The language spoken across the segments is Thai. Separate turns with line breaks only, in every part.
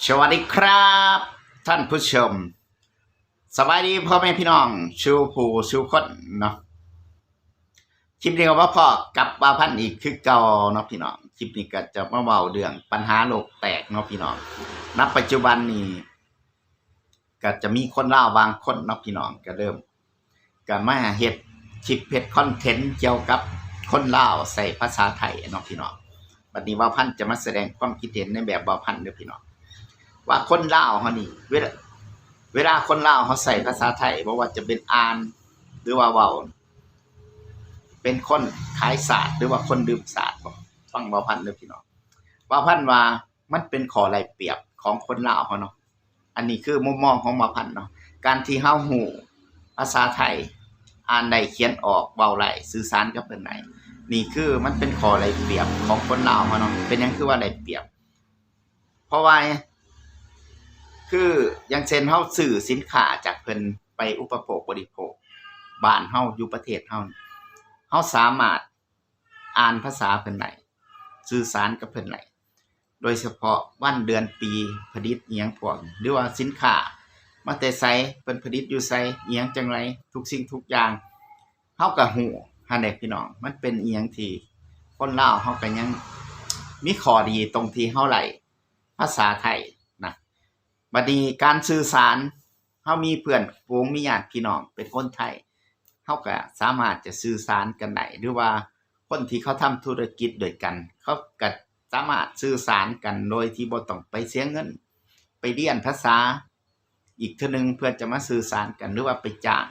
สวัสดีครับท่านผู้ชมสบายดีพ่อแม่พี่น้องชูผู้ชูคนเนาะคลิปนี้ก็พ่อกับบ่าวพันธุ์อีกคือเก่าเนาะพี่น้องคลิปนี้ก็จะมาเว้าเรื่องปัญหาโลกแตกเนาะพี่น้องณปัจจุบันนี้ก็จะมีคนลาวบางคนเนาะพี่น้องก็เริ่มก็มาเฮ็ดคลิปเฮ็ดคอนเทนต์เกี่ยวกับคนลาวใส่ภาษาไทยเนาะพี่น้องบัดนี้บ่าวพันธุ์จะมาแสดงความคิดเห็นในแบบบ่าวพันธุ์เด้อพี่น้องว่าคนลาวเฮานี่เวลาคนลาวเขาใส่ภาษาไทยบ่ว่าจะเป็นอ่านหรือว่าเว้าเป็นคนขายศาสตร์หรือว่าคนดื่มศาสตร์บ่ฟังบ่าวพันธุ์เด้อพี่น้องบ่าวพันธุ์ว่ามันเป็นข้อได้เปรียบของคนลาวเฮาเนาะอันนี้คือมุมมองของบ่าวพันธุ์เนาะการที่เฮาฮู้ภาษาไทยอ่านได้เขียนออกเว้าได้สื่อสารกับเพิ่นได้นี่คือมันเป็นข้อได้เปรียบของคนลาวเฮาเนาะเป็นหยังคือว่าได้เปรียบเพราะว่าคืออย่างเช่นเฮาซื้อสินค้าจากเพิ่นไปอุปโภคบริโภคบ้านเฮาอยู่ประเทศเฮาสามารถอ่านภาษาเพิ่นได้สื่อสารกับเพิ่นได้โดยเฉพาะวันเดือนปีผลิตอิหยังพวกนี้หรือว่าสินค้ามาแต่ไสเพิ่นผลิตอยู่ไสอิหยังจังไรทุกสิ่งทุกอย่างเฮาก็ฮู้หั้นแหละพี่น้องมันเป็นอิหยังที่คนลาวเฮาก็ยังมีข้อดีตรงที่เฮาไล้ภาษาไทยนะบัดนี้การสื่อสารเฮามีเพื่อนฝูงมีญาติพี่น้องเป็นคนไทยเฮาก็สามารถจะสื่อสารกันได้หรือว่าคนที่เขาทำธุรกิจด้วยกันเขาก็สามารถสื่อสารกันโดยที่บ่ต้องไปเสียเงินไปเรียนภาษาอีกเทื่อนึงเพื่อจะมาสื่อสารกันหรือว่าไปจ้าง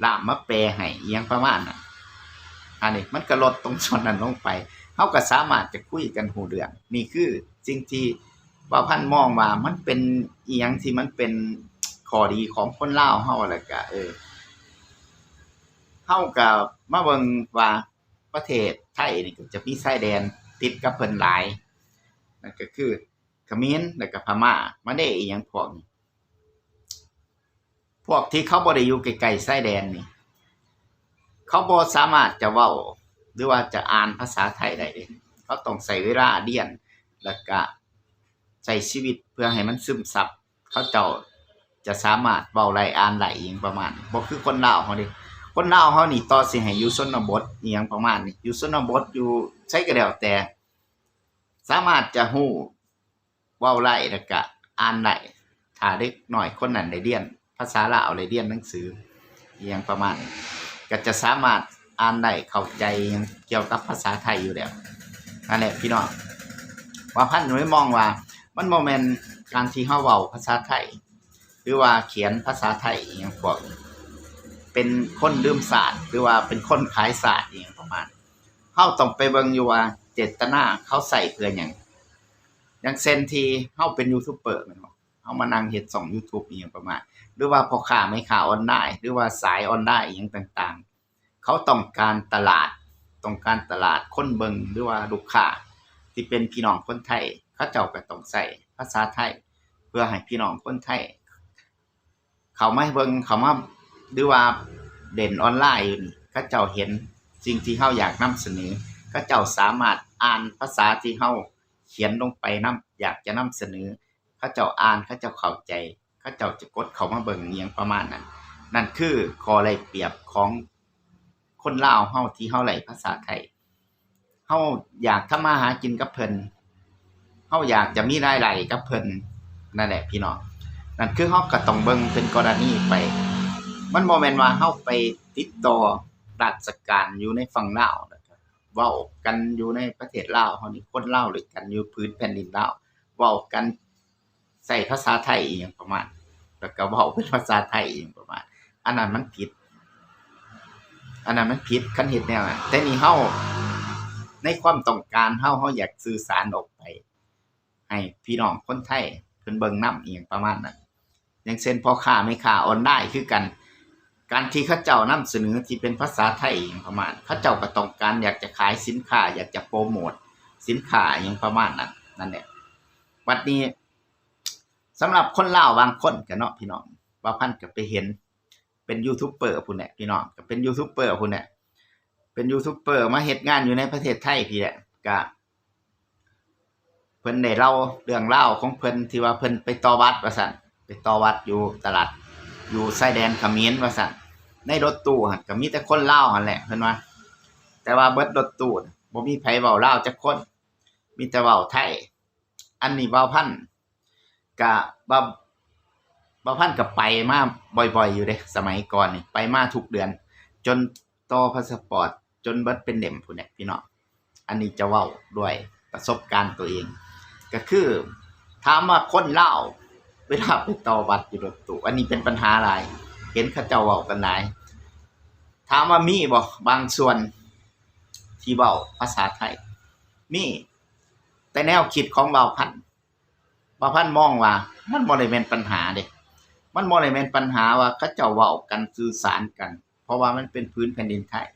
ล่ามมาแปลให้อิหยังประมาณนั้นอันนี้มันก็ลดตรงส่วนนั้นลงไปเฮาก็สามารถจะคุยกันรู้เรื่องนี่คือสิ่งที่บ่าวพันธุ์มองว่ามันเป็นอิหยังที่มันเป็นข้อดีของคนลาวเฮาแล้วก็เฮาก็มาเบิ่งว่าประเทศไทยนี่ก็จะมีชายแดนติดกับเพิ่นหลายนั่นก็คือเขมรแล้วก็พม่ามาเลอิหยังพวกนี้พวกที่เขาบ่ได้อยู่ใกล้ๆชายแดนนี่เขาบ่สามารถจะเว้าหรือว่าจะอ่านภาษาไทยได้เดะเขาต้องใช้เวลาเรียนแล้วก็ใช้ชีวิตเพื่อให้มันซึมซับเขาเจ้าจะสามารถเว้าได้อ่านได้อิหยังประมาณบ่คือคนลาวเฮาเดะคนลาวเฮานี่ต่อสิให้อยู่ชนบทอิหยังประมาณนี้อยู่ชนบทอยู่ไสก็แล้วแต่สามารถจะฮู้เว้าได้แล้วก็อ่านได้ถ้าเด็กน้อยคนนั้นได้เรียนภาษาลาวได้เรียนหนังสืออิหยังประมาณนี้ก็จะสามารถอ่านได้เข้าใจอิหยังเกี่ยวกับภาษาไทยอยู่แล้วนั่นแหละพี่น้องว่าพันธุ์ไม่มองว่ามันบ่แม่นการที่เฮาเว้าภาษาไทยหรือว่าเขียนภาษาไทยอิหยังพวกนี้เป็นคนลืมศาสตร์หรือว่าเป็นคนขายศาสตร์อิหยังประมาณเฮาต้องไปเบิ่งอยู่ว่าเจตนาเขาใส่เพื่อหยังอย่างเช่นที่เฮาเป็นยูทูบเบอร์แม่นบ่เฮามานั่งเฮ็ดช่อง YouTube อิหยังประมาณหรือว่าพ่อค้าแม่ค้าออนไลน์หรือว่าสายออนไลน์อิหยังต่างๆเขาต้องการตลาดคนเบิ่งหรือว่าลูกค้าที่เป็นพี่น้องคนไทยเขาเจ้าก็ต้องใช้ภาษาไทยเพื่อให้พี่น้องคนไทยเขามาเบิ่งเขามาหรือว่าเล่นออนไลน์อยู่นี่เขาเจ้าเห็นสิ่งที่เฮาอยากนำเสนอเขาเจ้าสามารถอ่านภาษาที่เฮาเขียนลงไปนำอยากจะนำเสนอเขาเจ้าอ่านเขาเจ้าเข้าใจเขาเจ้าจะกดเข้ามาเบิ่งอิหยังประมาณนั้นนั่นคือข้อได้เปรียบของคนลาวเฮาที่เฮาไล้ภาษาไทยเฮาอยากทำมาหากินกับเพิ่นเฮาอยากจะมีรายได้กับเพิ่นนั่นแหละพี่น้องนั่นคือเฮาก็ต้องเบิ่งเป็นกรณีไปมันบ่แม่นว่าเฮาไปติดต่อราชการอยู่ในฝั่งลาวแล้วก็เว้ากันอยู่ในประเทศลาวเฮานี่คนลาวด้วยกันอยู่พื้นแผ่นดินลาวเว้ากันใช้ภาษาไทยอิหยังประมาณแล้วก็เว้าเป็นภาษาไทยอิหยังประมาณอันนั้นมันผิดคันเฮ็ดแนวนั้นแต่นี่เฮาในความต้องการเฮาอยากสื่อสารออกไปให้พี่น้องคนไทยเพิ่นเบิ่งนำอิหยังประมาณนั้นอย่างเช่นพ่อค้าแม่ค้าออนไลน์คือกันการที่เขาเจ้านำเสนอที่เป็นภาษาไทยอิหยังประมาณเขาเจ้าก็ต้องการอยากจะขายสินค้าอยากจะโพรโมตสินค้าอิหยังประมาณนั้นนั่นแหละบัดนี้สำหรับคนลาวบางคนก็เนาะพี่น้องว่าพันก็ไปเห็นเป็นยูทูบเบอร์พุ่นแหละพี่น้องก็เป็นยูทูบเบอร์พุ่นแหละเป็นยูทูบเบอร์มาเฮ็ดงานอยู่ในประเทศไทยพี่แหละก็ เพิ่นได้เล่าเรื่องเล่าวของเพิ่นที่ว่าเพิ่นไปต่อวัดว่าซั่นไปต่อวัดอยู่ตลาดอยู่ชายแดนเขมรว่าซั่นในรถตู้หั่นก็มีแต่คนลาวหั่นแหละเพิ่นว่าแต่ว่าเบิดรถตู้บ่มีไผเว้าลาวจักคนมีแต่เว้าไทยอันนี้เว้าพันก็บ่พันก็ไปมาบ่อยๆอยู่เด้สมัยก่อนนี่ไปมาทุกเดือนจนต่อพาสปอร์ตจนเบิดเป็นเล่มพุ่นแหละพี่น้องอันนี้จะเว้าด้วยประสบการณ์ตัวเองก็คือถามว่าคนลาวเวลาไปต่อบัตรอยู่รถตู้อันนี้เป็นปัญหาหลายเห็นเขาเจ้าเว้ากันหลายถามว่ามีบ่บางส่วนที่เว้าภาษาไทยมีแต่แนวคิดของเว้าพันมองว่ามันบ่ได้แม่นปัญหาเด้มันบ่ได้แม่นปัญหาว่าเขาเจ้าเว้ากันสื่อสารกันเพราะว่ามันเป็นพื้นแผ่นดินไทย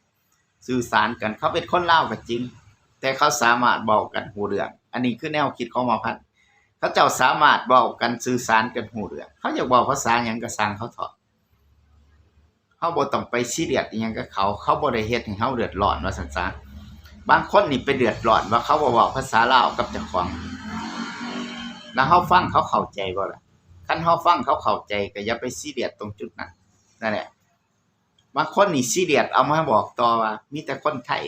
สื่อสารกันเขาเป็นคนลาวก็จริงแต่เขาสามารถเว้ากันรู้เรื่องอันนี้คือแนวคิดของเว้าพันเขาเจ้าสามารถเว้ากันสื่อสารกันรู้เรื่องเขาอยากเว้าภาษาหยังก็สร้างเขาเถาะเฮาบ่ต้องไปซีเรียสอิหยังกับเขาบ่ได้เฮ็ดให้เฮาเดือดร้อนว่าซั่นซะบางคนนี่ไปเดือดร้อนว่าเขาบ่เว้าภาษาลาวกับเจ้าของแล้วเฮาฟังเขาเข้าใจบ่ล่ะคันเฮาฟังเขาเข้าใจก็อย่าไปซีเรียสตรงจุดนั้นนั่นแหละบางคนนี่ซีเรียสเอามาบอกต่อว่ามีแต่คนไทย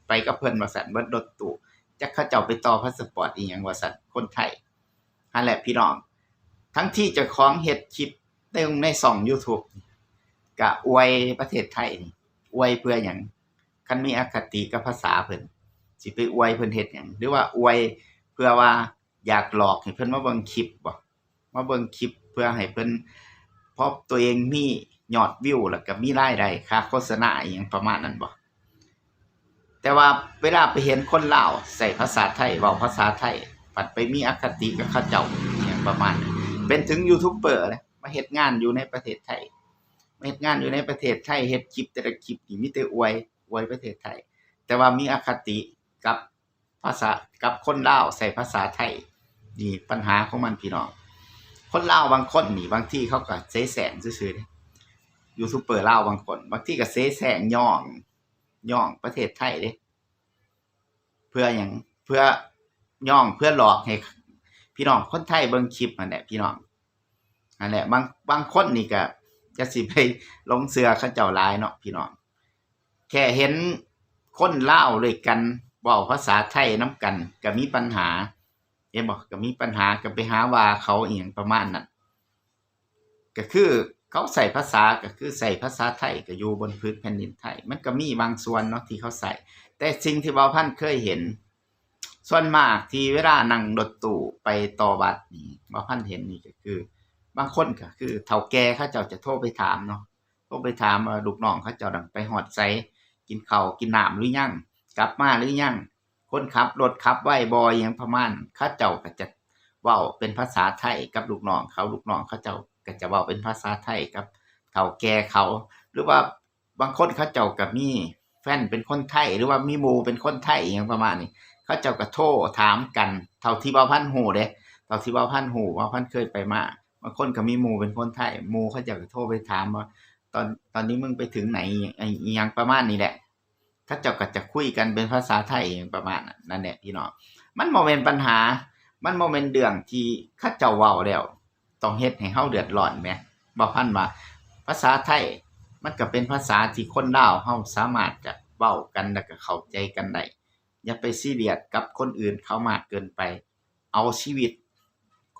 ไปกับเพิ่นว่าซั่นเบิดรถตู้จักเขาเจ้าไปต่อพาสปอร์ตอีหยังว่าซั่นคนไทยนั่นแหละพี่น้องทั้งที่เจ้าของเฮ็ดคลิปในช่อง YouTube ก็อวยประเทศไทยนี่อวยเพื่อหยังคันมีอคติกับภาษาเพิ่นสิไปอวยเพิ่นเฮ็ดหยังหรือว่าอวยเพื่อว่าอยากหลอกให้เพิ่นมาเบิ่งคลิปบ่มาเบิ่งคลิปเพื่อให้เพิ่นเพราะตัวเองมียอดวิวแล้วก็มีรายได้ค่าโฆษณาอีหยังประมาณนั้นบ่แต่ว่าเวลาไปเห็นคนลาวใส่ภาษาไทยเว้าภาษาไทยปัดไปมีอคติกับเขาเจ้าอีหยังประมาณนั้นเป็นถึงยูทูบเบอร์นะมาเฮ็ดงานอยู่ในประเทศไทยเฮ็ดงานอยู่ในประเทศไทยเฮ็ดคลิปแต่ละคลิปนี่มีแต่อวยประเทศไทยแต่ว่ามีอคติกับภาษากับคนลาวใส่ภาษาไทยนี่ปัญหาของมันพี่น้องคนลาวบางคนนี่บางทีเขาก็เสแสร้งซื่อๆเด้ยูทูบเบอร์ลาวบางคนบางทีก็เสแสร้งย่องประเทศไทยเด้เพื่อหยังเพื่อย่องเพื่อหลอกให้พี่น้องคนไทยเบิ่งคลิปนั่นแหละพี่น้องนั่นแหละบางคนนี่ก็จะสิไปหลงเชื่อเขาเจ้าหลายเนาะพี่น้องแค่เห็นคนลาวด้วยกันเว้าภาษาไทยนำกันก็มีปัญหาเห็นบ่ก็มีปัญหาก็ไปหาว่าเขาอีหยังประมาณนั้นก็คือเขาใส่ภาษาก็คือใส่ภาษาไทยก็อยู่บนพื้นแผ่นดินไทยมันก็มีบางส่วนเนาะที่เขาใส่แต่สิ่งที่เว้าพันเคยเห็นส่วนมากที่เวลานั่งรถตู้ไปต่อบัตรนี่เว้าพันเห็นนี่ก็คือบางคนก็คือเฒ่าแก่เขาเจ้าจะโทรไปถามเนาะโทรไปถามว่าลูกน้องเขาเจ้าดังไปฮอดไสกินข้าวกินน้ำหรือยังกลับมาหรือยังคนขับรถขับไว้บ่อิหยังประมาณเขาเจ้าก็จะเว้าเป็นภาษาไทยกับลูกน้องเขาเจ้าก็จะเว้าเป็นภาษาไทยกับเฒ่าแก่เขาหรือว่าบางคนเขาเจ้าก็มีแฟนเป็นคนไทยหรือว่ามีหมู่เป็นคนไทยอิหยังประมาณนี้เขาเจ้าก็โทรถามกันเท่าที่เว้าพันฮู้เด้เท่าที่เว้าพันฮู้เว้าพันเคยไปมาบางคนก็มีหมู่เป็นคนไทยหมู่เขาเจ้าก็โทรไปถามว่าตอนนี้มึงไปถึงไหนอีหยังประมาณนี้แหละเขาเจ้าก็จะคุยกันเป็นภาษาไทยอย่างประมาณนั้นแหละพี่น้องมันบ่แม่นปัญหามันบ่แม่นเรื่องที่เขาเจ้าเว้าแล้วต้องเฮ็ดให้เฮาเดือดร้อนแหมบ่พันว่าภาษาไทยมันก็เป็นภาษาที่คนลาวเฮาสามารถจะเว้ากันแล้วก็เข้าใจกันได้อย่าไปซีเรียสกับคนอื่นเขามากเกินไปเอาชีวิต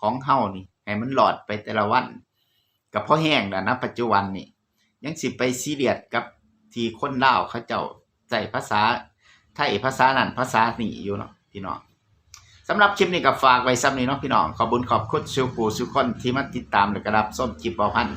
ของเฮานี่ให้มันรอดไปแต่ละวันก็พอแห้งแล้วนะปัจจุบันนี่ยังสิไปซีเรียสกับที่คนลาวเขาเจ้าใช้ภาษาไทยภาษานั้นภาษานี้อยู่เนาะพี่น้องสำหรับคลิปนี้ก็ฝากไว้ซ้ำนี้เนาะพี่น้องขอบคุณขอบคุณทุกผู้ทุกคนที่มาติดตามและก็รับชมคลิปเว้าพัน